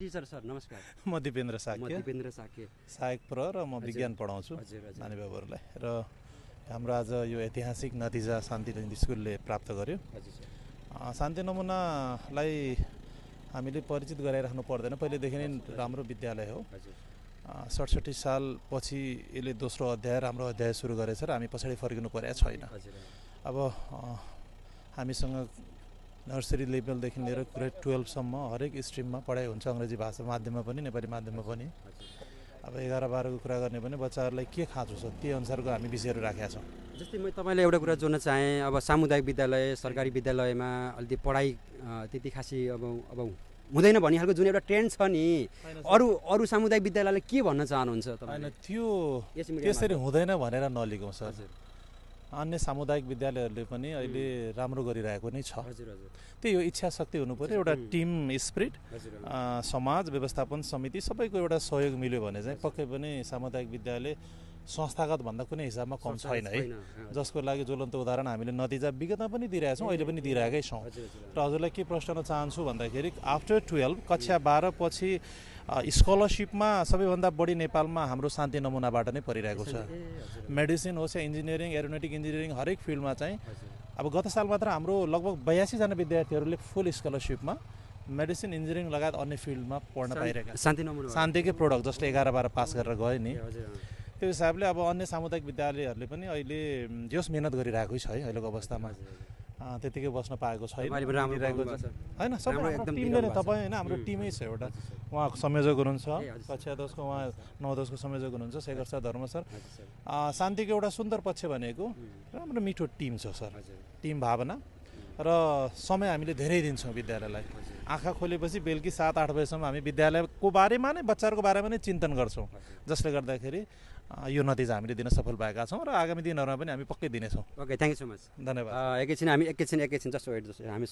Teacher sir नमस्कार। म दिपेन्द्र म साक्य दिपेन्द्र साक्य सहायक प्रह र म विज्ञान पढाउँछु नानीबाबुहरूलाई र हाम्रो आज यो ऐतिहासिक नतिजा शान्ति स्कुलले प्राप्त गर्यो। शान्ति नमुनालाई हामीले परिचित गराइराख्नु पर्दैन, पहिलेदेखि नै राम्रो विद्यालय हो। 67 सालपछि यसले दोस्रो अध्याय राम्रो अध्याय सुरु गरेछ र हामी पछाडि फर्किनु परेको छैन। अब हामीसँग नर्सरी लेभलदेखि लिएर ग्रेड 12 सम्म हरेक स्ट्रिममा पढाइ हुन्छ, अङ्ग्रेजी भाषा माध्यममा पनि नेपाली माध्यममा पनि। अब 11-12 को कुरा गर्ने भने बच्चाहरूलाई के खाँचो छ त्यही अनुसारको हामी विषयहरू राखेका छौँ। जस्तै म तपाईँले एउटा कुरा जोड्न चाहेँ, अब सामुदायिक विद्यालय सरकारी विद्यालयमा अलिकति पढाइ त्यति खासै अब हुँदैन भनिहाल्को जुन एउटा ट्रेन्ड छ नि, अरू सामुदायिक विद्यालयले के भन्न चाहनुहुन्छ होइन? त्यो त्यसरी हुँदैन भनेर नलिगौँ सर। अन्य सामुदायिक विद्यालयहरूले पनि अहिले राम्रो गरिरहेको नै छ। त्यही हो, इच्छा शक्ति हुनु पर्यो, एउटा टिम स्पिरिट, समाज व्यवस्थापन समिति सबैको एउटा सहयोग मिल्यो भने चाहिँ पक्कै पनि सामुदायिक विद्यालय संस्थागत भन्दा कुनै हिसाबमा कम छैन है। जसको लागि ज्वलन्त उदाहरण हामीले नतिजा विगतमा पनि दिइरहेका छौँ, अहिले पनि दिइरहेकै छौँ। र हजुरलाई के प्रश्न चाहन्छु भन्दाखेरि आफ्टर 12 कक्षा 12 पछि स्कलरसिपमा सबैभन्दा बढी नेपालमा हाम्रो शान्ति नमुनाबाट नै परिरहेको छ। मेडिसिन होस् या इन्जिनियरिङ, एरोनोटिक इन्जिनियरिङ हरेक फिल्डमा चाहिँ अब गत साल मात्र हाम्रो लगभग 82 जना विद्यार्थीहरूले फुल स्कलरसिपमा मेडिसिन, इन्जिनियरिङ लगायत अन्य फिल्डमा पढ्न पाइरहेका शान्तिकै प्रोडक्ट जसले 11-12 पास गरेर गयो नि। त्यो हिसाबले अब अन्य सामुदायिक विद्यालयहरूले पनि अहिले जस मिहिनेत गरिरहेकै छ है अहिलेको अवस्थामा। त्यतिकै बस्न पाएको छैन होइन, सबै टिमले नै तपाईँ होइन, हाम्रो टिमै छ एउटा। उहाँ संयोजक हुनुहुन्छ, कक्षा 10 को उहाँ 9-10 को संयोजक हुनुहुन्छ शेखर सर, धर्म सर। शान्तिको एउटा सुन्दर पक्ष भनेको राम्रो मिठो टिम छ सर, टिम भावना र समय हामीले धेरै दिन्छौँ विद्यालयलाई। आँखा खोलेपछि बेलुकी 7-8 बजीसम्म हामी विद्यालयको बारेमा नै, बच्चाहरूको बारेमा नै चिन्तन गर्छौँ, जसले गर्दाखेरि यो नतिजा हामीले दिन सफल भएका छौँ र आगामी दिनहरूमा पनि हामी पक्कै दिनेछौँ। Okay, thank you so much, धन्यवाद। एकैछिन हामी एकैछिन जस्ट वेट, हामी